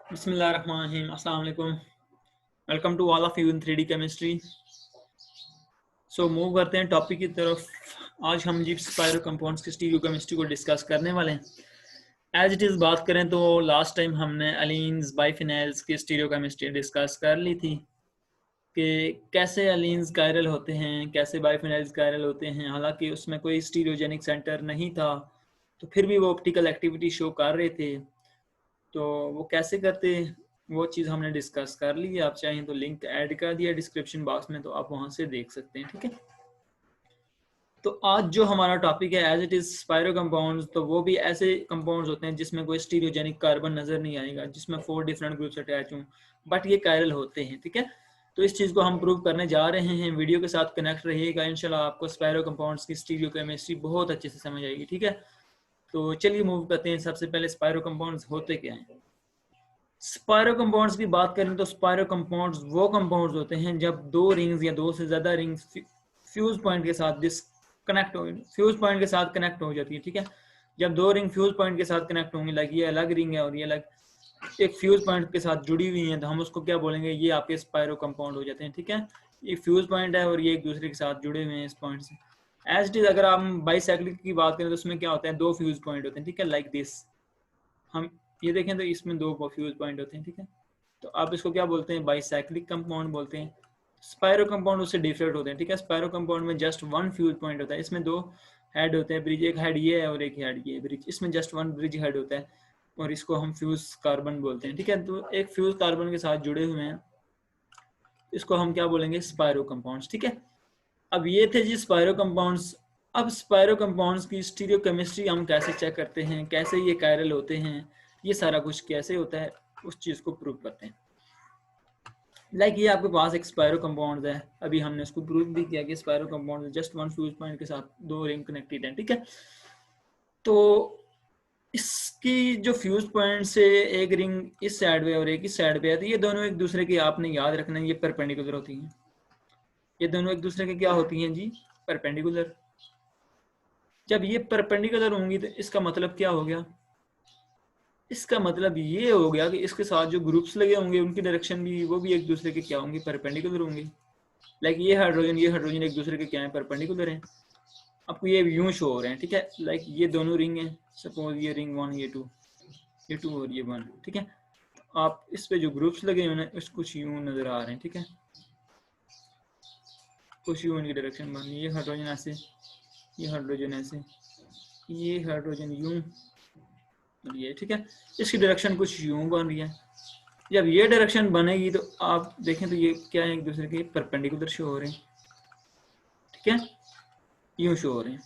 बिस्मिल्लाहिर्रहमानिर्रहीम, अस्सलाम वालेकुम। Welcome to all of you in 3D chemistry. So move करते हैं टॉपिक की तरफ। आज हम जी स्पायरो कंपाउंड्स की स्टीरियो केमिस्ट्री को डिस्कस करने वाले हैं। एज इट इज़ बात करें तो लास्ट टाइम हमने अलीन्स बाइफिनाइल्स की स्टीरियो केमिस्ट्री डिस्कस कर ली थी कि कैसे अलीन्स कायरल होते हैं, कैसे बाइफिनाइल्स कायरल होते हैं। हालांकि उसमें कोई स्टीरियोजेनिक सेंटर नहीं था, तो फिर भी वो ऑप्टिकल एक्टिविटी शो कर रहे थे। तो वो कैसे करते, वो चीज़ हमने डिस्कस कर ली है। आप चाहें तो लिंक ऐड कर दिया डिस्क्रिप्शन बॉक्स में, तो आप वहाँ से देख सकते हैं। ठीक है, तो आज जो हमारा टॉपिक है एज इट इज़ स्पायरो कंपाउंड्स, तो वो भी ऐसे कंपाउंड्स होते हैं जिसमें कोई स्टीरियोजेनिक कार्बन नज़र नहीं आएगा, जिसमें 4 डिफरेंट ग्रुप्स अटैच हों, बट ये कायरल होते हैं। ठीक है, तो इस चीज़ को हम प्रूव करने जा रहे हैं। वीडियो के साथ कनेक्ट रहिएगा, इंशाल्लाह आपको स्पायरो कंपाउंड्स की स्टीरियो केमिस्ट्री बहुत अच्छे से समझ आएगी। ठीक है, तो चलिए मूव करते हैं। सबसे पहले स्पायरो कंपाउंड्स होते क्या हैं। स्पायरो कंपाउंड्स की बात करें तो स्पायरो कंपाउंड्स वो कंपाउंड्स होते हैं जब दो रिंग्स या दो से ज्यादा रिंग्स फ्यूज पॉइंट के साथ फ्यूज पॉइंट के साथ कनेक्ट हो जाती है। ठीक है, जब दो रिंग फ्यूज पॉइंट के साथ कनेक्ट होंगी, लाइक ये अलग रिंग है और ये अलग एक फ्यूज पॉइंट के साथ जुड़ी हुई है, तो हम उसको क्या बोलेंगे, ये आपके स्पायरो कंपाउंड हो जाते हैं। ठीक है, ये फ्यूज पॉइंट है और ये एक दूसरे के साथ जुड़े हुए हैं इस पॉइंट से। एज इट इज अगर हम बाईसाइक्लिक की बात करें तो उसमें क्या होता है, दो फ्यूज पॉइंट होते हैं। ठीक है, लाइक दिस हम ये देखें तो इसमें दो फ्यूज पॉइंट होते हैं। ठीक है, तो आप इसको क्या बोलते हैं, बाईसाइक्लिक कंपाउंड बोलते हैं। स्पायरो कंपाउंड उससे डिफरेंट होते हैं। ठीक है, स्पायरो कंपाउंड में जस्ट वन फ्यूज पॉइंट होता है, इसमें दो हेड होते हैं ब्रिज, एक हेड ये है और एक हेड ये ब्रिज, इसमें जस्ट वन ब्रिज हेड होता है और इसको हम फ्यूज कार्बन बोलते हैं। ठीक है, तो एक फ्यूज कार्बन के साथ जुड़े हुए हैं, इसको हम क्या बोलेंगे, स्पायरो कंपाउंड्स। ठीक है, अब ये थे जी स्पायरो कंपाउंड्स। अब स्पायरो कंपाउंड्स की स्टीरियो केमिस्ट्री हम कैसे चेक करते हैं, कैसे ये कायरल होते हैं, ये सारा कुछ कैसे होता है, उस चीज को प्रूव करते हैं। लाइक ये आपके पास एक स्पायरो कंपाउंड है, अभी हमने इसको प्रूव भी किया कि spiro compound just one fuse point के साथ दो रिंग कनेक्टेड है। ठीक है, तो इसकी जो फ्यूज पॉइंट से एक रिंग इस साइड पे और एक इस साइड पे है, तो ये दोनों एक दूसरे के, आपने याद रखना है, ये परपेंडिकुलर होती हैं। ये दोनों एक दूसरे के क्या होती हैं जी, परपेंडिकुलर। जब ये परपेंडिकुलर होंगी तो इसका मतलब क्या हो गया, इसका मतलब ये हो गया कि इसके साथ जो ग्रुप्स लगे होंगे उनकी डायरेक्शन भी, वो भी एक दूसरे के क्या होंगे, परपेंडिकुलर होंगे। लाइक ये हाइड्रोजन एक दूसरे के क्या है, परपेंडिकुलर हैं। आपको ये यूं शो हो रहे हैं। ठीक है, लाइक ये दोनों रिंग हैं, सपोज ये रिंग 1, ये 2, ये 2 और ये 1। ठीक है, आप इस पे जो ग्रुप्स लगे हुए हैं कुछ यूं नजर आ रहे हैं। ठीक है, कुछ यूं इनकी डायरेक्शन बन रही है, ये हाइड्रोजन ऐसे, ये हाइड्रोजन ऐसे, ये हाइड्रोजन यूं, ये। ठीक है, इसकी डायरेक्शन कुछ यूं बन रही है। जब ये डायरेक्शन बनेगी तो आप देखें तो ये क्या है, एक दूसरे के परपेंडिकुलर शो हो रहे हैं। ठीक है, यूं शो हो रहे हैं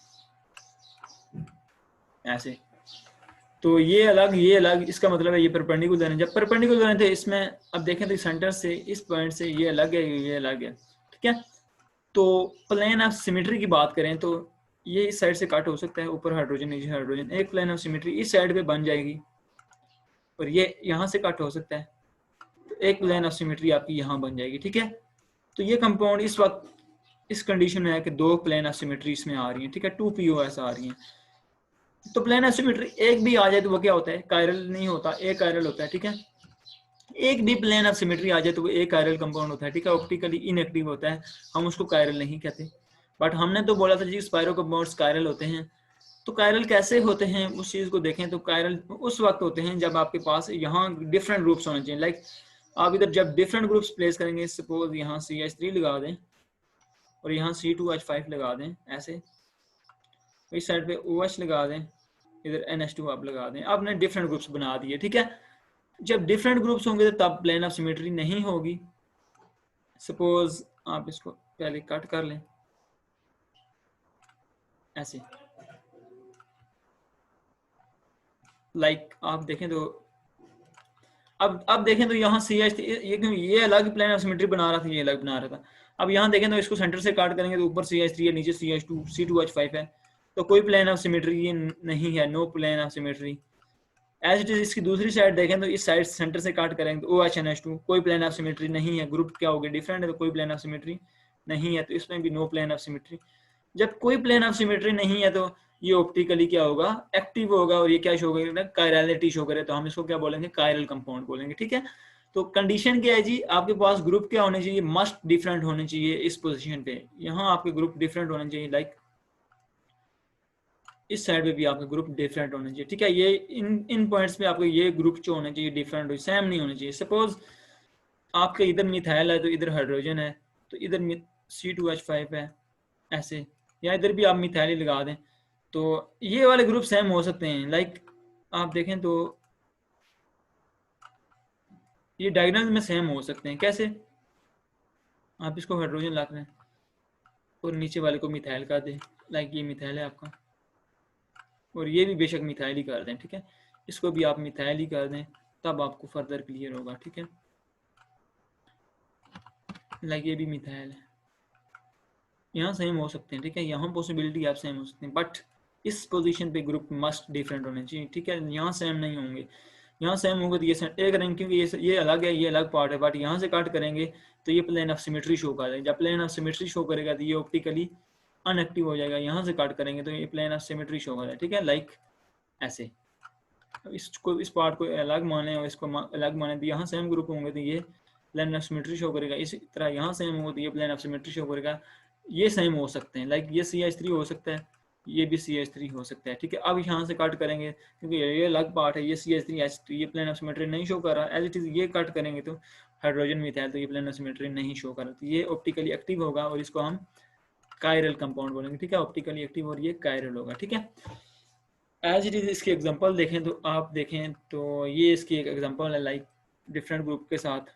ऐसे, तो ये अलग, इसका मतलब है ये परपेंडिकुलर है। जब परपेंडिकुलर है तो इसमें अब देखें तो सेंटर से इस पॉइंट से ये अलग है, ये अलग है। ठीक है, तो प्लेन ऑफ सिमेट्री की बात करें तो ये इस साइड से कट हो सकता है, ऊपर हाइड्रोजन नीचे हाइड्रोजन, एक प्लेन ऑफ सिमेट्री इस साइड पे बन जाएगी और ये यहाँ से कट हो सकता है, तो एक प्लेन ऑफ सिमेट्री आपकी यहाँ बन जाएगी। ठीक है, तो ये कंपाउंड इस वक्त इस कंडीशन में है कि दो प्लेन ऑफ सिमेट्री इसमें आ रही हैं। ठीक है, 2 POS आ रही हैं। तो प्लेन ऑफ सिमेट्री एक भी आ जाए तो वो क्या होता है, कायरल नहीं होता, एक कायरल होता है। ठीक है, एक भी प्लेन ऑफ सिमेट्री आ जाए तो वो एक कायरल कंपाउंड होता है। ठीक है, ऑप्टिकली इनएक्टिव होता है, हम उसको कायरल नहीं कहते। बट हमने तो बोला था जी स्पायरो कंपाउंड्स कायरल होते हैं। तो कायरल कैसे होते हैं उस चीज को देखें तो कायरल उस वक्त होते हैं जब आपके पास यहाँ डिफरेंट ग्रुप्स होने चाहिए। लाइक आप इधर जब डिफरेंट ग्रुप्स प्लेस करेंगे, सपोज यहाँ CH3 लगा दें और यहाँ C2H5 लगा दें ऐसे, इस साइड पे OH लगा दें, इधर NH2 आप लगा दें, आपने डिफरेंट ग्रुप्स बना दिए। ठीक है, जब डिफरेंट ग्रुप्स होंगे तो तब प्लेन ऑफ सिमेट्री नहीं होगी। सपोज आप इसको पहले कट कर लें ऐसे, लाइक आप देखें तो अब देखें तो यहाँ CH ये अलग प्लेन ऑफ सिमेट्री बना रहा था, ये अलग बना रहा था। अब यहाँ देखें तो इसको सेंटर से काट करेंगे तो ऊपर CH3 है, नीचे C2H5 है, तो कोई प्लेन ऑफ सिमेट्री ये नहीं है, no plane of symmetry. As it is इसकी दूसरी साइड देखें तो इस साइड सेंटर से काट करेंगे तो OH&H2, कोई प्लेन ऑफ सिमेट्री नहीं है, ग्रुप क्या हो गया, डिफरेंट है, तो कोई प्लेन ऑफ सिमेट्री नहीं है, तो इसमें भी नो प्लेन ऑफ सिमेट्री। जब कोई प्लेन ऑफ सिमेट्री नहीं है तो ये ऑप्टिकली क्या होगा, एक्टिव होगा, और ये क्या शो करेगा, कायरलिटी शो करे, तो हम इसको क्या बोलेंगे, कायरल कंपाउंड बोलेंगे। ठीक है, तो कंडीशन क्या है जी, आपके पास ग्रुप क्या होने चाहिए, मस्ट डिफरेंट होने चाहिए इस पोजीशन पे, यहाँ आपके ग्रुप डिफरेंट होने चाहिए, लाइक इस साइड पे भी आपके ग्रुप डिफरेंट होने चाहिए। ठीक है, ये इन पॉइंट्स पे आपको ये ग्रुप जो होने चाहिए डिफरेंट, सेम नहीं होने चाहिए। सपोज आपके इधर मिथाइल है तो इधर हाइड्रोजन है, तो इधर C2H5 है ऐसे, या इधर भी आप मिथाइल ही लगा दें, तो ये वाले ग्रुप सेम हो सकते हैं। लाइक आप देखें तो ये डायग्राम में सेम हो सकते हैं। कैसे, आप इसको हाइड्रोजन ला लें और नीचे वाले को मिथाइल कर दें, लाइक ये मिथाइल है आपका, और ये भी बेशक मिथाइल ही कर दें। ठीक है, इसको भी आप मिथाइल ही कर दें, तब आपको फर्दर क्लियर होगा। ठीक है, लाइक ये भी मिथाइल है, यहाँ सेम हो सकते हैं। ठीक है, यहाँ पॉसिबिलिटी आप सेम हो सकते हैं, बट इस पोजीशन पे ग्रुप मस्ट डिफरेंट होने चाहिए। ठीक है, यहाँ सेम नहीं होंगे, यहाँ सेम होंगे तो ये एक रंग, क्योंकि ये अलग है, ये अलग पार्ट है, बट यहाँ से कट करेंगे तो ये प्लेन ऑफ सिमेट्री शो कर देगा। जब प्लेन ऑफ सिमेट्री शो करेगा तो ये ऑप्टिकली अनएक्टिव हो जाएगा, यहाँ से कट करेंगे तो ये प्लेन ऑफ सिमेट्री शो करेगा। ठीक है, लाइक ऐसे, इसको इस पार्ट को अलग माने और इसको अलग माने, तो यहाँ सेम ग्रुप होंगे तो ये प्लेन ऑफ सिमेट्री शो करेगा। इसी तरह यहाँ सेम होगा तो ये प्लेन ऑफ सिमेट्री शो करेगा। ये सेम हो सकते हैं, लाइक ये CH3 हो सकता है, ये भी CH3 हो सकता है। ठीक है, अब यहाँ से कट करेंगे क्योंकि ये अलग पार्ट है, ये CH3H, तो ये प्लेन ऑफ सिमेट्री नहीं शो कर रहा, एज इट इज ये कट करेंगे तो हाइड्रोजन मिथाइल, तो ये प्लेन ऑफ सिमेट्री नहीं शो कर रहा, तो ये ऑप्टिकली एक्टिव होगा और इसको हम कायरल कंपाउंड बोलेंगे। ठीक है, ऑप्टिकली एक्टिव और ये कायरल होगा। ठीक है, एज इट इज इसकी एग्जांपल देखें तो आप देखें तो ये इसकी एक एग्जांपल है, लाइक डिफरेंट ग्रुप के साथ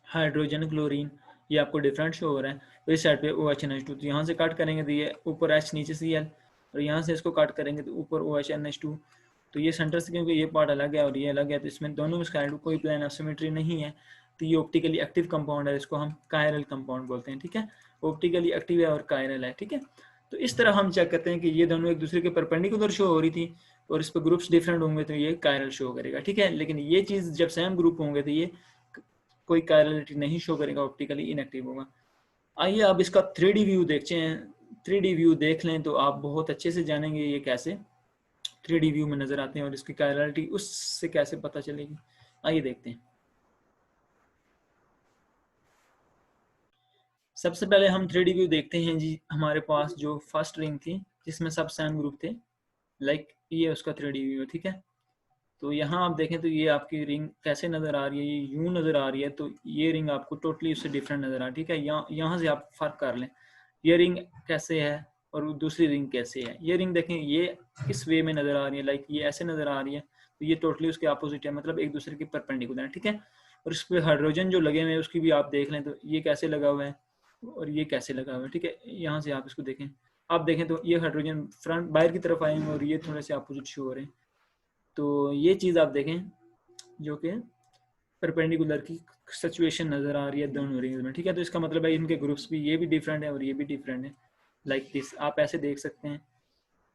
हाइड्रोजन क्लोरीन, ये आपको डिफरेंट शो हो रहा है, तो इस साइड पे OHNH2, तो यहाँ से कट करेंगे तो ये ऊपर H नीचे Cl, और यहाँ से इसको कट करेंगे तो ऊपर OHNH2, तो ये सेंटर से क्योंकि ये पार्ट अलग है और ये अलग है, तो इसमें दोनों में कोई प्लेन ऑफ सिमेट्री नहीं है, तो ये ऑप्टिकली एक्टिव कंपाउंड है, इसको हम कायरल कंपाउंड बोलते हैं। ठीक है, ऑप्टिकली एक्टिव है और कायरल है। ठीक है, तो इस तरह हम चेक करते हैं कि ये दोनों एक दूसरे के परपेंडिकुलर शो हो रही थी और इस पर ग्रुप्स डिफरेंट होंगे तो ये कायरल शो करेगा। ठीक है, लेकिन ये चीज़ जब सेम ग्रुप होंगे तो ये कोई कायरलिटी नहीं शो करेगा, ऑप्टिकली इनएक्टिव होगा। आइए अब इसका 3D व्यू देखते हैं। 3D व्यू देख लें तो आप बहुत अच्छे से जानेंगे ये कैसे 3D व्यू में नजर आते हैं और इसकी कायरलिटी उससे कैसे पता चलेगी। आइए देखते हैं। सबसे पहले हम 3D व्यू देखते हैं जी। हमारे पास जो फर्स्ट रिंग थी जिसमें सब सेम ग्रुप थे, लाइक ये उसका 3D व्यू है। ठीक है, तो यहाँ आप देखें तो ये आपकी रिंग कैसे नज़र आ रही है, ये यूं नज़र आ रही है, तो ये रिंग आपको टोटली उससे डिफरेंट नज़र आ रही है। ठीक है, यहाँ से आप फर्क कर लें, ये रिंग कैसे है और दूसरी रिंग कैसे है। ये रिंग देखें, ये इस वे में नज़र आ रही है, लाइक ये ऐसे नज़र आ रही है, तो ये टोटली उसके अपोजिट है, मतलब एक दूसरे के परपेंडिकुलर है। ठीक है, और इस पर हाइड्रोजन जो लगे हुए हैं उसकी भी आप देख लें, तो ये कैसे लगा हुआ है और ये कैसे लगा हुआ है। ठीक है, यहाँ से आप इसको देखें, आप देखें तो ये हाइड्रोजन फ्रंट बाहर की तरफ आए हैं और ये थोड़े से अपोजिट शो हो रहे हैं। तो ये चीज़ आप देखें जो कि परपेंडिकुलर की सिचुएशन नज़र आ रही है दोनों रिंग्स में। ठीक है, तो इसका मतलब है इनके ग्रुप्स भी, ये भी डिफरेंट है और ये भी डिफरेंट है, लाइक दिस। आप ऐसे देख सकते हैं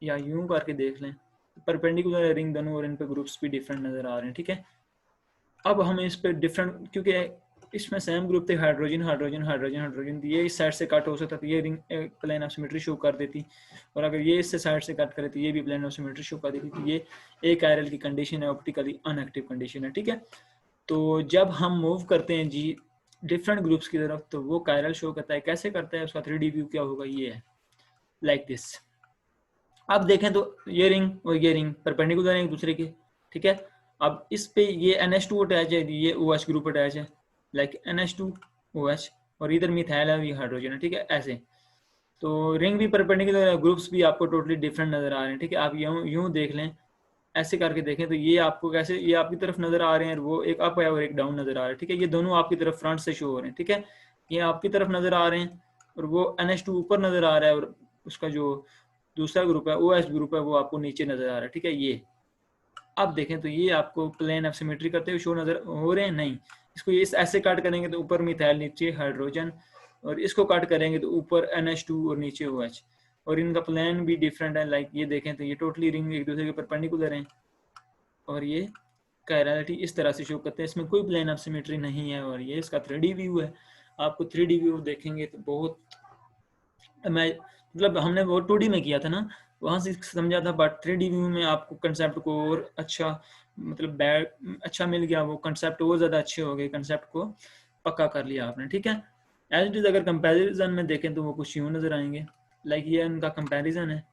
या यूं करके देख लें, परपेंडिकुलर रिंग दोनों और इन पे ग्रुप्स भी डिफरेंट नज़र आ रहे हैं। ठीक है, अब हमें इस पर डिफरेंट, क्योंकि इसमें सेम ग्रुप थे हाइड्रोजन हाइड्रोजन हाइड्रोजन हाइड्रोजन, ये इस साइड से कट हो सकता था, ये ring plane of symmetry show कर देती, और अगर ये इससे साइड से कट करे तो ये भी प्लेन ऑफ सिमेट्री शो कर देती। तो ये एक कायरल की कंडीशन है, ऑप्टिकली अनएक्टिव कंडीशन है। ठीक है, तो जब हम मूव करते हैं जी डिफरेंट ग्रुप्स की तरफ तो वो कायरल शो करता है। कैसे करता है, उसका 3D व्यू क्या होगा, ये है लाइक दिस। आप देखें तो ये रिंग और ये रिंग परपेंडिकुलर है एक दूसरे के। ठीक है, अब इस पे ये NH2 अटैच है, ये OH ग्रुप अटैच है, लाइक NH2OH, और इधर मिथाइल है, ये हाइड्रोजन है। ठीक है, ऐसे तो रिंग भी परपेंडिकुलर है, ग्रुप्स भी आपको टोटली डिफरेंट नजर आ रहे हैं। ठीक है, आप यूं देख लें, ऐसे करके देखें तो ये आपको कैसे, ये आपकी तरफ नजर आ रहे हैं, वो एक अप है और एक डाउन नजर आ रहा है। ठीक है, ये दोनों आपकी तरफ फ्रंट से शो हो रहे हैं। ठीक है, ये आपकी तरफ नजर आ रहे हैं और वो NH2 ऊपर नजर आ रहा है और उसका जो दूसरा ग्रुप है OH ग्रुप है वो आपको नीचे नजर आ रहा है। ठीक है, ये आप देखें तो ये आपको प्लेन ऑफ सिमेट्री करते हुए शो नजर हो रहे हैं, नहीं। इसको ये ऐसे काट करेंगे तो ऊपर मिथाइल नीचे हाइड्रोजन, और इसको काट करेंगे तो ऊपर NH2 और नीचे OH, और इनका प्लेन भी डिफरेंट है। लाइक ये देखें तो ये टोटली रिंग एक दूसरे के परपेंडिकुलर हैं और ये कायरलिटी इस तरह से शो करते हैं, इसमें कोई प्लेन ऑफ सिमेट्री नहीं है। और ये इसका 3D व्यू है। आपको 3D व्यू देखेंगे तो बहुत, मैं मतलब हमने वो 2D में किया था ना, वहाँ से समझा था, बट 3D व्यू में आपको कंसेप्ट को और अच्छा मतलब अच्छा मिल गया, वो कंसेप्ट और ज़्यादा अच्छे हो गए, कंसेप्ट को पक्का कर लिया आपने, ठीक है। एज इट इज़ अगर कंपैरिजन में देखें तो वो कुछ यूँ नज़र आएंगे, लाइक ये उनका कंपैरिजन है।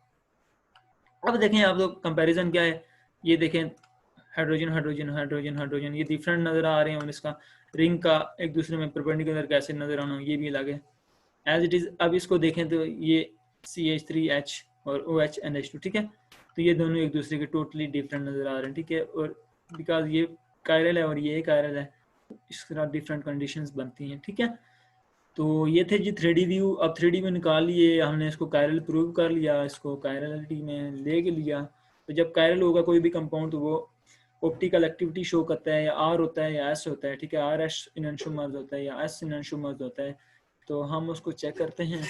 अब देखें आप लोग कंपैरिजन क्या है, ये देखें हाइड्रोजन हाइड्रोजन हाइड्रोजन हाइड्रोजन, ये डिफरेंट नज़र आ रहे हैं, और इसका रिंग का एक दूसरे में परपेंडिकुलर कैसे नज़र आना, ये भी अलग है एज इट इज़। अब इसको देखें तो ये CH3H और OH NH2, ठीक है, तो ये दोनों एक दूसरे के टोटली डिफरेंट नज़र आ रहे हैं, ठीक है, और बिकॉज ये कायरल है और ये कायरल है, इस तरह डिफरेंट कंडीशंस बनती हैं, ठीक है। तो ये थे जी 3D व्यू। अब 3D में निकाल लिए हमने, इसको कायरल प्रूव कर लिया, इसको कायरलिटी में ले लिया। तो जब कायरल होगा कोई भी कंपाउंड तो वो ऑप्टिकल एक्टिविटी शो करता है, या R होता है या S होता है, ठीक है, RS इनशुमर्स होता है या S इनशुमर्स होता है। तो हम उसको चेक करते हैं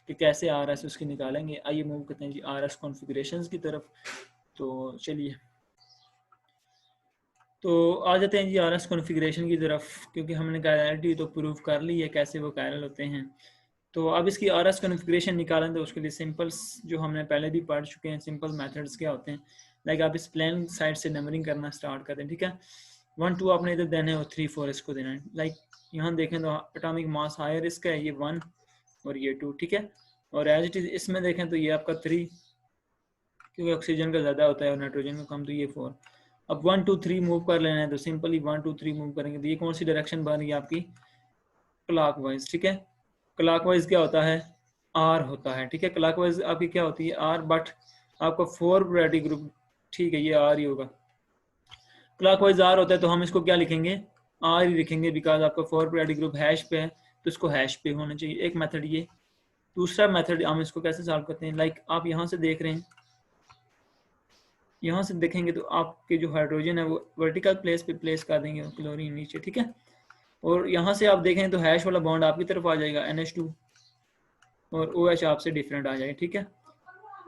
कि कैसे RS उसकी निकालेंगे। आइए मूव करते हैं जी RS कॉन्फ़िगरेशंस की तरफ। तो चलिए, तो आ जाते हैं जी RS कॉन्फ़िगरेशन की तरफ, क्योंकि हमने कायरलिटी तो प्रूव कर ली है कैसे वो कायरल होते हैं। तो अब इसकी RS कॉन्फ़िगरेशन निकालें तो उसके लिए सिंपल्स जो हमने पहले भी पढ़ चुके हैं, सिंपल मेथड्स क्या होते हैं। लाइक आप इस प्लेन साइड से नंबरिंग करना स्टार्ट करते हैं, ठीक है, 1 2 आपने इधर देना है और 3 4 इसको देना है। लाइक यहाँ देखें तो एटॉमिक मास हायर इसका है, ये 1 और ये 2, ठीक है, और एज इट इज़ इसमें देखें तो ये आपका 3, क्योंकि ऑक्सीजन का ज़्यादा होता है और नाइट्रोजन का कम, तो ये 4। अब 1 2 3 मूव कर लेना है, तो सिंपली 1 2 3 मूव करेंगे तो ये कौन सी डायरेक्शन बन रही है आपकी, क्लॉकवाइज, ठीक है। क्लॉकवाइज क्या होता है, R होता है, ठीक है, क्लॉकवाइज आपकी क्या होती है, R, बट आपका 4 प्रायोरिटी ग्रुप, ठीक है, ये R ही होगा। क्लॉकवाइज R होता है तो हम इसको क्या लिखेंगे, R ही लिखेंगे, बिकॉज आपका 4 प्रायोरिटी ग्रुप हैश पे है तो इसको हैश पे होना चाहिए। एक मेथड ये। दूसरा मेथड हम इसको कैसे सॉल्व करते हैं, लाइक आप यहाँ से देख रहे हैं, यहाँ से देखेंगे तो आपके जो हाइड्रोजन है वो वर्टिकल प्लेस पे प्लेस कर देंगे, क्लोरीन नीचे, ठीक है, और यहाँ से आप देखें तो हैश वाला बॉन्ड आपकी तरफ आ जाएगा NH2 और OH आपसे डिफरेंट आ जाएगा, ठीक है।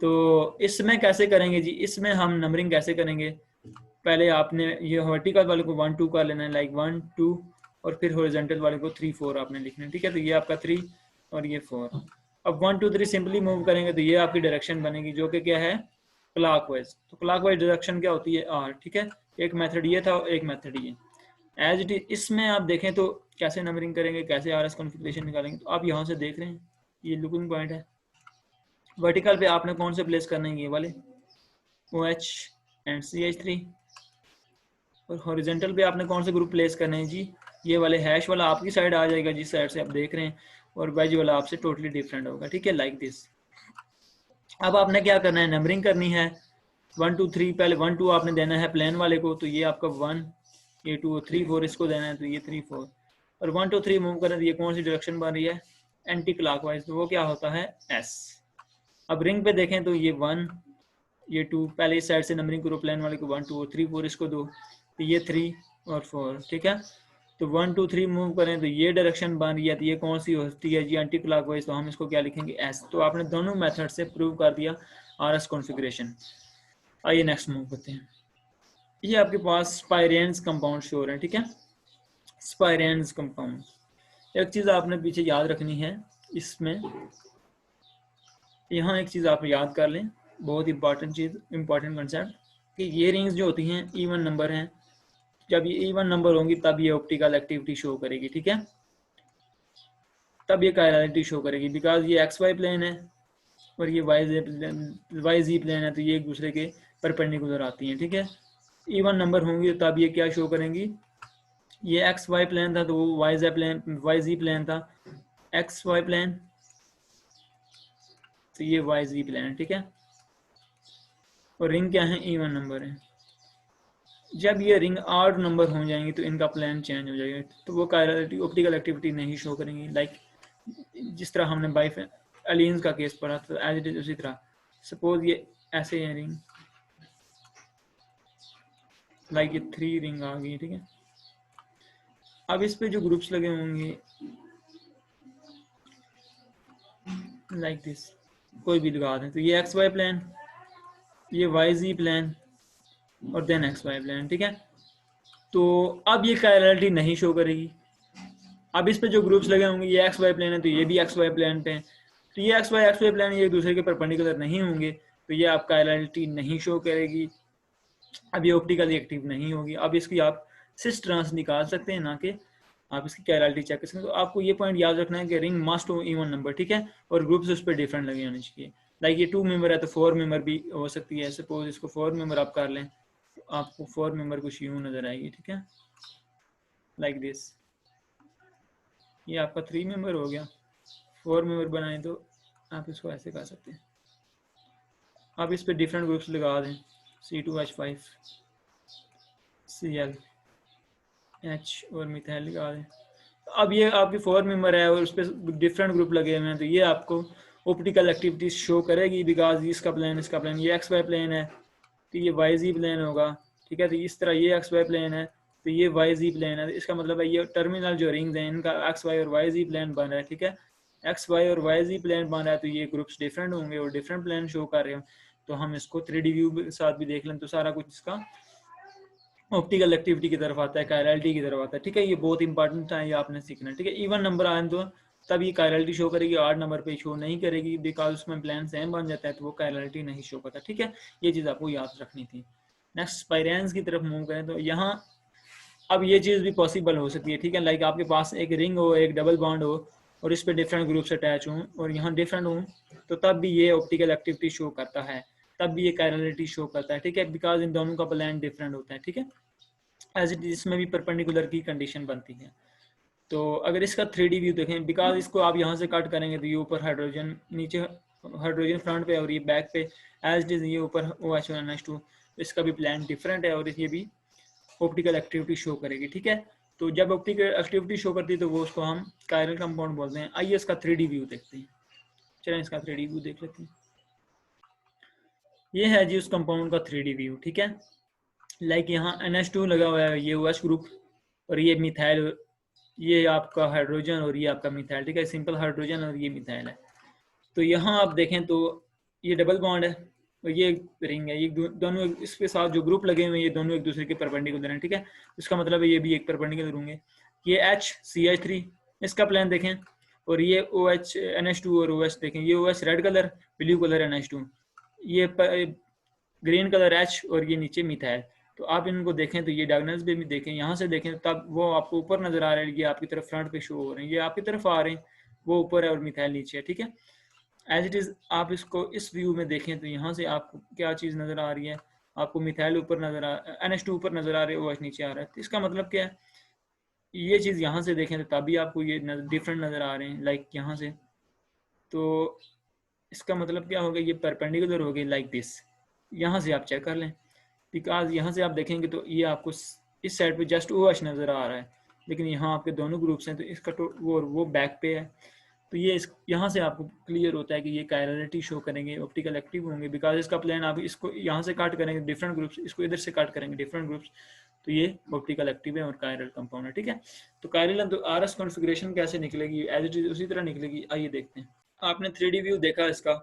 तो इसमें कैसे करेंगे जी, इसमें हम नंबरिंग कैसे करेंगे, पहले आपने ये वर्टिकल वाले को 1 2 कर लेना है, लाइक 1 2, और फिर हॉरिजॉन्टल वाले को 3 4 आपने लिखना है, ठीक है, तो ये आपका 3 और ये 4। अब 1 2 3 सिंपली मूव करेंगे तो ये आपकी डायरेक्शन बनेगी जो कि क्या है, क्लॉकवाइज। तो क्लॉकवाइज डायरेक्शन क्या होती है, R, ठीक है। एक मेथड ये था और एक मेथड ये। एज इट इज इसमें आप देखें तो कैसे नंबरिंग करेंगे, कैसे RS कॉन्फ़िगरेशन निकालेंगे, तो आप यहाँ से देख रहे हैं ये लुकिंग पॉइंट है, वर्टिकल पे आपने कौन से प्लेस करने हैं, ये वाले OH एंड CH3, और हॉरिजॉन्टल पे आपने कौन से ग्रुप प्लेस करने हैं जी, ये वाले हैश वाला आपकी साइड आ जाएगा जिस साइड से आप देख रहे हैं, और वेज वाला आपसे टोटली डिफरेंट होगा, ठीक है, लाइक दिस। अब आपने क्या करना है, नंबरिंग करनी है 1 2 3, पहले 1 2 आपने देना है प्लेन वाले को, तो ये आपका 1, ये 2 और 3 4 इसको देना है, तो ये 3 4, और 1 2 3 मूव करें तो ये कौन सी डायरेक्शन बन रही है, एंटी क्लॉकवाइज, तो वो क्या होता है, S। अब रिंग पे देखें तो ये 1 ये 2, पहले इस साइड से नंबरिंग करो, प्लेन वाले को 1 2 और 3 4 इसको दो, तो ये 3 और 4, ठीक है। तो 1 2 3 मूव करें तो ये डायरेक्शन बन रही है, तो ये कौन सी होती है जी, एंटी क्लॉकवाइज, तो हम इसको क्या लिखेंगे, S। तो आपने दोनों मेथड से प्रूव कर दिया RS कॉन्फ़िगरेशन। आइए नेक्स्ट मूव करते हैं। ये आपके पास स्पाइरेंस कंपाउंड शो हो रहे हैं, ठीक है, स्पाइरेंस कंपाउंड। एक चीज़ आपने पीछे याद रखनी है इसमें, यहाँ एक चीज़ आप याद कर लें, बहुत इंपॉर्टेंट चीज़, इंपॉर्टेंट कंसेप्ट, कि ये रिंग्स जो होती हैं इवन नंबर हैं, जब ये इवन नंबर होंगी तब ये ऑप्टिकल एक्टिविटी शो करेगी, ठीक है, तब ये कायरलिटी शो करेगी, बिकॉज ये XY प्लेन है और ये YZ प्लेन है, तो ये एक दूसरे के परपेंडिकुलर आती हैं, ठीक है। इवन नंबर होंगी तब ये क्या शो करेंगी, ये XY प्लेन था तो वो YZ प्लेन था, XY प्लेन, तो ये YZ प्लेन है, ठीक है, और रिंग क्या है, इवन नंबर है। जब ये रिंग ऑड नंबर हो जाएंगी तो इनका प्लान चेंज हो जाएगा, तो वो कायरलिटी ऑप्टिकल एक्टिविटी नहीं शो करेंगी, लाइक जिस तरह हमने बाइफ एलियंस का केस पढ़ा तो एज इट इज उसी तरह। सपोज ये ऐसे है रिंग, लाइक ये 3 रिंग आ गई, ठीक है। अब इस पे जो ग्रुप्स लगे होंगे लाइक दिस, कोई भी लगा दें, तो ये XY प्लेन, ये YZ प्लेन और देन XY प्लेन, ठीक है। तो अब ये कायरलिटी नहीं शो करेगी। अब इस पे जो ग्रुप्स लगे होंगे ये XY प्लेन है तो ये भी XY प्लेन पे है, तो ये XY प्लेन ये एक दूसरे के परपेंडिकुलर नहीं होंगे, तो ये आप कायरलिटी नहीं शो करेगी, अब ये ऑप्टिकली एक्टिव नहीं होगी। अब इसकी आप सिस ट्रांस निकाल सकते हैं, ना कि आप इसकी कायरलिटी चेक कर सकते हैं। तो आपको ये पॉइंट याद रखना है कि रिंग मस्ट हो इवन नंबर, ठीक है, और ग्रुप्स उस पर डिफरेंट लगे होने चाहिए। लाइक ये 2 मेंबर है तो 4 मेंबर भी हो सकती है। सपोज इसको 4 मेंबर आप कर लें तो आपको 4 मेंबर कुछ यूं नजर आएगी, ठीक है, लाइक दिस। ये आपका 3 मेंबर हो गया। 4 मेंबर बनाए तो आप इसको ऐसे कर सकते हैं। आप इस पर डिफरेंट ग्रुप्स लगा दें, C2H5 Cl H और मिथाइल लगा दें। अब ये आपकी 4 मेंबर है और उस पर डिफरेंट ग्रुप लगे हुए हैं, तो ये आपको ऑप्टिकल एक्टिविटी शो करेगी, बिकॉज इसका प्लेन ये एक्स वाई प्लेन है तो ये वाई जी प्लेन होगा, ठीक है। तो इस तरह ये एक्स वाई प्लेन है तो ये वाई जी प्लेन है। तो इसका मतलब है ये टर्मिनल जो रिंग्स हैं इनका एक्स वाई और वाई जी प्लेन बन रहा है, ठीक है। एक्स वाई और वाई जी प्लेन बन रहा है तो ये ग्रुप्स डिफरेंट होंगे और डिफरेंट प्लेन शो कर रहे हो। तो हम इसको 3D व्यू के साथ भी देख लें तो सारा कुछ इसका ऑप्टिकल एक्टिविटी की तरफ आता है, कायरलिटी की तरफ आता है, ठीक है। ये बहुत इंपॉर्टेंट है, ये आपने सीखना है, ठीक है। इवन नंबर आए तो तब ये कायरलिटी शो करेगी, 8 नंबर पे शो नहीं करेगी, बिकॉज उसमें प्लान सेम बन जाता है तो वो कायरलिटी नहीं शो करता, ठीक है। ये चीज़ आपको याद रखनी थी। नेक्स्ट स्पाइरेंस की तरफ मूव करें तो यहाँ अब ये चीज़ भी पॉसिबल हो सकती है, ठीक है। लाइक आपके पास एक रिंग हो, एक डबल बॉन्ड हो और इस पर डिफरेंट ग्रुप्स अटैच हों और यहाँ डिफरेंट हों, तो तब भी ये ऑप्टिकल एक्टिविटी शो करता है, तब भी ये कायरलिटी शो करता है, ठीक है, बिकॉज इन दोनों का प्लान डिफरेंट होता है, ठीक है। एज इट इसमें भी परपेंडिकुलर की कंडीशन बनती है। तो अगर इसका 3D व्यू देखें, बिकॉज इसको आप यहाँ से कट करेंगे तो ये ऊपर हाइड्रोजन, नीचे हाइड्रोजन फ्रंट पे और ये बैक पे एज इट इज ये ऊपर OH और NH2, इसका भी प्लान डिफरेंट है और ये भी ऑप्टिकल एक्टिविटी शो करेगी, ठीक है। तो जब ऑप्टिकल एक्टिविटी शो करती है तो वो उसको हम कायरल कंपाउंड बोलते हैं। आइए इसका 3D व्यू देखते हैं। चलें इसका 3D व्यू देख लेते हैं। ये है जी उस कंपाउंड का 3D व्यू, ठीक है। लाइक यहाँ NH2 लगा हुआ है, ये OH ग्रुप और ये मिथाइल, ये आपका हाइड्रोजन और ये आपका मिथाइल, ठीक है, सिंपल हाइड्रोजन और ये मिथाइल है। तो यहाँ आप देखें तो ये डबल बॉन्ड है और ये रिंग है, ये दोनों इसके साथ जो ग्रुप लगे हुए हैं ये दोनों एक दूसरे के परपेंडिकुलर हैं, ठीक है। इसका मतलब है ये भी एक परपेंडिकुलर होंगे। ये HCH3 इसका प्लान देखें और ये OH NH2 और OH देखें, ये OH red colour, blue colour NH2, ये ग्रीन कलर H और ये नीचे मिथाइल। तो आप इनको देखें तो ये डायगोनल्स भी देखें, यहाँ से देखें तब वो आपको ऊपर नजर आ रहे हैं, ये आपकी तरफ फ्रंट पे शो हो रहे हैं, ये आपकी तरफ आ रहे हैं, वो ऊपर है और मिथाइल नीचे है, ठीक है। एज इट इज आप इसको इस व्यू में देखें तो यहाँ से आपको क्या चीज़ नजर आ रही है, आपको मिथाइल ऊपर नजर आ, NH2 ऊपर नजर आ रहे हैं, OH नीचे आ रहा है। तो इसका मतलब क्या है, ये चीज़ यहाँ से देखें तो तभी आपको ये डिफरेंट नजर आ रहे हैं, लाइक यहाँ से। तो इसका मतलब क्या होगा, ये परपेंडिकुलर हो गई लाइक दिस। यहाँ से आप चेक कर लें, बिकॉज यहाँ से आप देखेंगे तो ये आपको इस साइड पे जस्ट OH नज़र आ रहा है, लेकिन यहाँ आपके दोनों ग्रुप्स हैं तो इसका तो वो बैक पे है। तो ये यहाँ से आपको क्लियर होता है कि ये कायरलिटी शो करेंगे, ऑप्टिकल एक्टिव होंगे, बिकॉज इसका प्लान आप इसको यहाँ से काट करेंगे डिफरेंट ग्रुप्स, इसको इधर से काट करेंगे डिफरेंट ग्रुप्स, तो ये ऑप्टिकल एक्टिव है और कायरल कंपाउंड है, ठीक है। तो कायरल तो RS कॉन्फ़िगरेशन कैसे निकलेगी, एज इट इज उसी तरह निकलेगी। आइए देखते हैं। आपने 3D व्यू देखा इसका,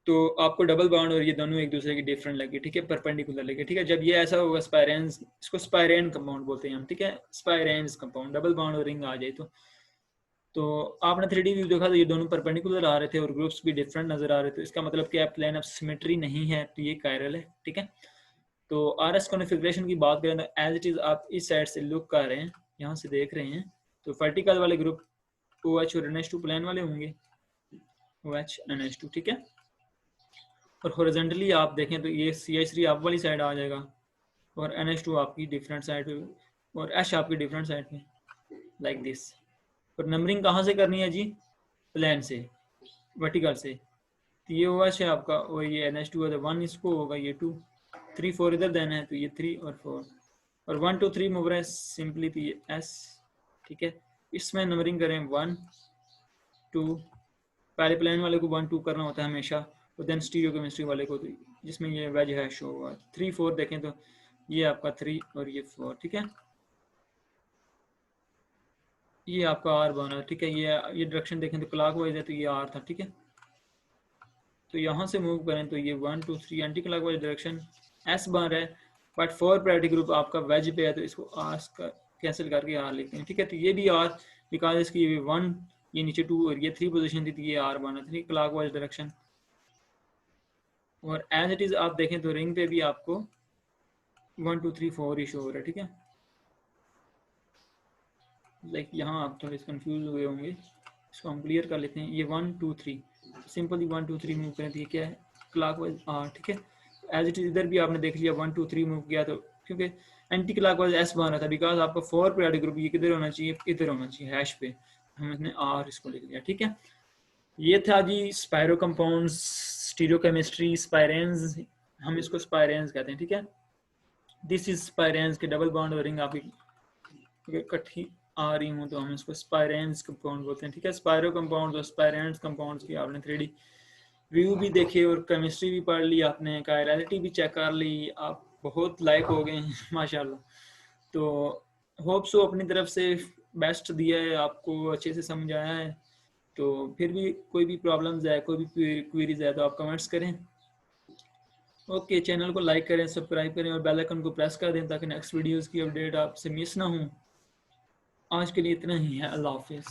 तो आपको डबल बॉन्ड और ये दोनों एक दूसरे की डिफरेंट लगे, ठीक है, परपेंडिकुलर लगे, ठीक है। जब ये ऐसा होगा स्पाइरेंस, इसको स्पाइरेन कंपाउंड बोलते हैं हम, ठीक है, स्पाइरेंस कंपाउंड, डबल बॉन्ड और रिंग आ जाए तो आपने 3D व्यू देखा तो ये दोनों परपेंडिकुलर आ रहे थे और ग्रुप्स भी डिफरेंट नजर आ रहे थे। इसका मतलब क्या है, प्लेन ऑफ सिमेट्री नहीं है, तो ये कायरल है, ठीक है। तो RS कॉन्फ़िगरेशन की बात करें तो एज इट इज आप इस साइड से लुक कर रहे हैं, यहाँ से देख रहे हैं तो वर्टिकल वाले ग्रुप OH और NH2 प्लेन वाले होंगे, OH NH2, ठीक है। और हॉरिजॉन्टली आप देखें तो ये CH3 आप वाली साइड आ जाएगा और NH2 आपकी डिफरेंट साइड पे और H आपकी डिफरेंट साइड पे, लाइक दिस। और नंबरिंग कहाँ से करनी है जी, प्लेन से, वर्टिकल से। तो ये OH है आपका और ये NH2 है तो 1 इसको होगा, ये 2, 3 4 इधर देना है तो ये 3 और 4 और 1 2 3 मूव रहा है सिंपली, तो ये S, ठीक है। इसमें नंबरिंग करें 1 2, पहले प्लेन वाले को 1 2 करना होता है हमेशा, और देन स्टीरियो केमिस्ट्री वाले को, तो जिसमें ये वेज है शो हुआ 3 4 देखें तो ये आपका 3 और ये 4, ठीक है। ये आपका R बना, ठीक है। ये डायरेक्शन देखें तो क्लॉकवाइज है तो ये R था, ठीक है। तो यहाँ से मूव करें तो ये 1 2 3 एंटी क्लॉकवाइज डायरेक्शन S बन रहा है, बट 4 प्रायोरिटी ग्रुप आपका वेज पे है तो इसको R का कैंसिल करके R लिखते हैं, ठीक है। तो ये भी R, बिकॉज इसकी ये 1, ये नीचे 2 और ये 3 पोजीशन थी तो ये R बना, 3 क्लॉकवाइज डायरेक्शन। और एज इट इज आप देखें तो रिंग पे भी आपको 1 2 3 4 ही शो हो रहा है, ठीक है। लाइक यहाँ आप थोड़े कंफ्यूज हुए होंगे, इसको हम क्लियर कर लेते हैं। ये 1 2 3 सिंपली 1 2 3 मूव करें तो ये क्या है, क्लॉकवाइज आर, ठीक है। एज इट इज इधर भी आपने देख लिया 1 2 3 मूव किया तो क्योंकि एंटी क्लॉकवाइज एस बन रहा था, बिकॉज आपका 4 पीरियोडिक ग्रुप ये किधर होना चाहिए, इधर होना चाहिए हैश पे, हमने आर इसको लिख दिया, ठीक है। ये था जी स्पायरो कंपाउंड्स, स्टीरियोकेमिस्ट्री, स्पाइरेंस, हम इसको स्पाइरेंस कहते हैं, ठीक है। दिस इज स्पाइरेंस के डबल बॉन्ड और रिंग आपकी इकट्ठी आ रही हूँ तो हम इसको स्पाइरेंस कंपाउंड बोलते हैं, ठीक है। स्पायरो कंपाउंड और स्पाइरेंस कंपाउंड्स की आपने 3D व्यू भी देखे और केमिस्ट्री भी पढ़ ली आपने, कायरलिटी भी चेक कर ली, आप बहुत लायक हो गए हैं माशाल्लाह। तो होप सो अपनी तरफ से बेस्ट दिया है, आपको अच्छे से समझ आया है। तो फिर भी कोई भी प्रॉब्लम्स है, कोई भी क्वेरीज है तो आप कमेंट्स करें। ओके, चैनल को लाइक करें, सब्सक्राइब करें और बेल आइकन को प्रेस कर दें ताकि नेक्स्ट वीडियोस की अपडेट आपसे मिस ना हो। आज के लिए इतना ही है, अल्लाह हाफिज़।